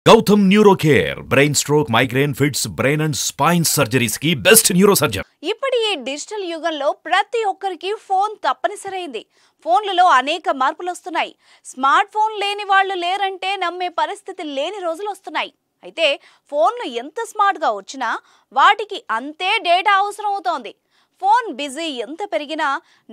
Gautam Neurocare, brain stroke, migraine, fits, brain and spine surgeries की best neurosurgeon. ఇప్పుడు ఈ digital యుగంలో ప్రతి ఒక్కరికి ఫోన్ తప్పనిసరైంది. ఫోన్లలో అనేక మార్పులు వస్తున్నాయి. స్మార్ట్ ఫోన్ లేని వాళ్ళు లేరంటే నమ్మే పరిస్థితి లేని రోజులు వస్తున్నాయి. అయితే ఫోన్లు ఎంత స్మార్ట్ గా వచ్చినా వాటికి అంతే డేటా అవసరం అవుతోంది. ఫోన్ బిజీ ఎంత పెరిగినా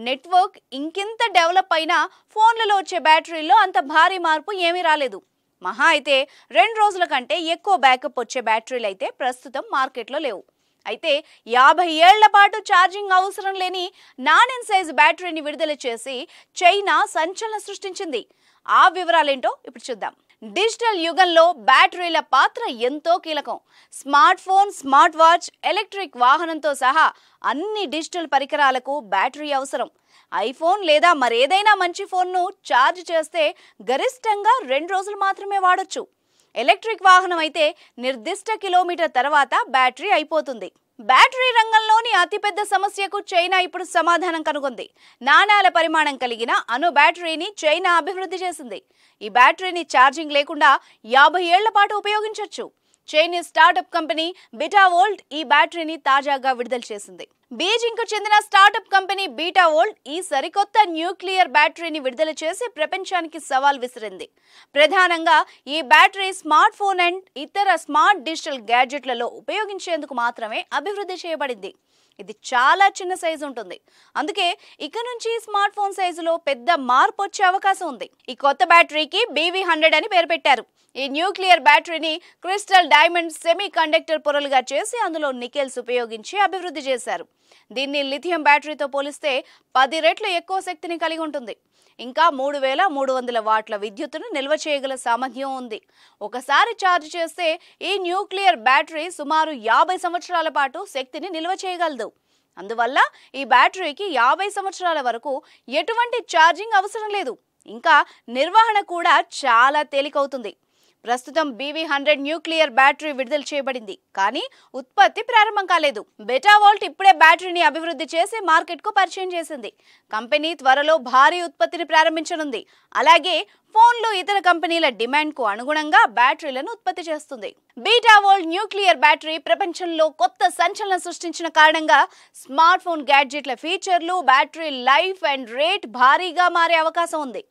నెట్వర్క్ ఇంకెంత డెవలప్ అయినా ఫోన్లలో వచ్చే బ్యాటరీలో అంత భారీ మార్పు ఏమీ రాలేదు. మహా అయితే 2 రోజుల కంటే ఎక్కువ బ్యాకప్ వచ్చే బ్యాటరీలు అయితే ప్రస్తుతం మార్కెట్లో లేవు. అయితే 50 ఏళ్ల పాటు ఛార్జింగ్ అవసరం లేని నానెన్ సైజ్ బ్యాటరీని విడుదల చేసి చైనా సంచలనం సృష్టించింది. ఆ వివరాలేంటో ఇప్పుడు చూద్దాం. డిజిటల్ యుగంలో బ్యాటరీల పాత్ర ఎంతో కీలకం. Smart phone, smart watch, electric వాహనంతో సహా అన్ని డిజిటల్ పరికరాలకు బ్యాటరీ అవసరం. ఐఫోన్ లేదా మరేదైనా మంచి ఫోన్ను ఛార్జ్ చేస్తే గరిష్టంగా 2 రోజులు మాత్రమే వాడొచ్చు. ఎలక్ట్రిక్ వాహనం అయితే నిర్దిష్ట కిలోమీటర్ తర్వాత బ్యాటరీ అయిపోతుంది. బ్యాటరీ రంగంలోని అతిపెద్ద సమస్యకు చైనా ఇప్పుడు సమాధానం కనుగొంది. నాణేల పరిమాణం కలిగిన అణు బ్యాటరీని చైనా అభివృద్ధి చేసింది. ఈ బ్యాటరీని ఛార్జింగ్ లేకుండా 50 ఏళ్ల పాటు ఉపయోగించవచ్చు. చైనీస్ స్టార్టప్ కంపెనీ బీటావోల్ట్ ఈ బ్యాటరీని తాజాగా విడుదల చేసింది. బీజింగ్ కు చెందిన స్టార్టప్ కంపెనీ బీటావోల్ట్ ఈ సరికొత్త న్యూక్లియర్ బ్యాటరీని విడుదల చేసి ప్రపంచానికి సవాల్ విసిరింది. ప్రధానంగా ఈ బ్యాటరీ స్మార్ట్ ఫోన్ అండ్ ఇతర స్మార్ట్ డిజిటల్ గ్యాడ్జెట్లలో ఉపయోగించేందుకు మాత్రమే అభివృద్ధి చేయబడింది. ఇది చాలా చిన్న సైజు ఉంటుంది. అందుకే ఇక నుంచి స్మార్ట్ ఫోన్ సైజులో పెద్ద మార్పు వచ్చే అవకాశం ఉంది. ఈ కొత్త బ్యాటరీకి BV100 అని పేరు పెట్టారు. ఈ న్యూక్లియర్ బ్యాటరీని క్రిస్టల్ డైమండ్ సెమీ కండక్టర్ పొరలుగా చేసి అందులో నికెల్స్ ఉపయోగించి అభివృద్ధి చేశారు. దీన్ని లిథియం బ్యాటరీతో పోలిస్తే 10 రెట్లు ఎక్కువ శక్తిని కలిగి ఉంటుంది. ఇంకా 3300 వాట్ల విద్యుత్తును నిల్వ చేయగల సామర్థ్యం ఉంది. ఒకసారి ఛార్జ్ చేస్తే ఈ న్యూక్లియర్ బ్యాటరీ సుమారు 50 సంవత్సరాల పాటు శక్తిని నిల్వ చేయగలదు. అందువల్ల ఈ బ్యాటరీకి 50 సంవత్సరాల వరకు ఎటువంటి ఛార్జింగ్ అవసరం లేదు. ఇంకా నిర్వహణ కూడా చాలా తేలికవుతుంది. ప్రస్తుతం BV100 న్యూక్లియర్ బ్యాటరీ విడుదల చేయబడింది, కానీ ఉత్పత్తి ప్రారంభం కాలేదు. బీటావోల్ట్ ఇప్పుడే బ్యాటరీని అభివృద్ధి చేసి మార్కెట్కు పరిచయం చేసింది. కంపెనీ త్వరలో భారీ ఉత్పత్తిని ప్రారంభించనుంది. అలాగే ఫోన్లు ఇతర కంపెనీల డిమాండ్కు అనుగుణంగా బ్యాటరీలను ఉత్పత్తి చేస్తుంది. బీటావోల్ట్ న్యూక్లియర్ బ్యాటరీ ప్రపంచంలో కొత్త సంచలనం సృష్టించిన కారణంగా స్మార్ట్ ఫోన్ గ్యాడ్జెట్ల ఫీచర్లు, బ్యాటరీ లైఫ్ అండ్ రేట్ భారీగా మారే అవకాశం ఉంది.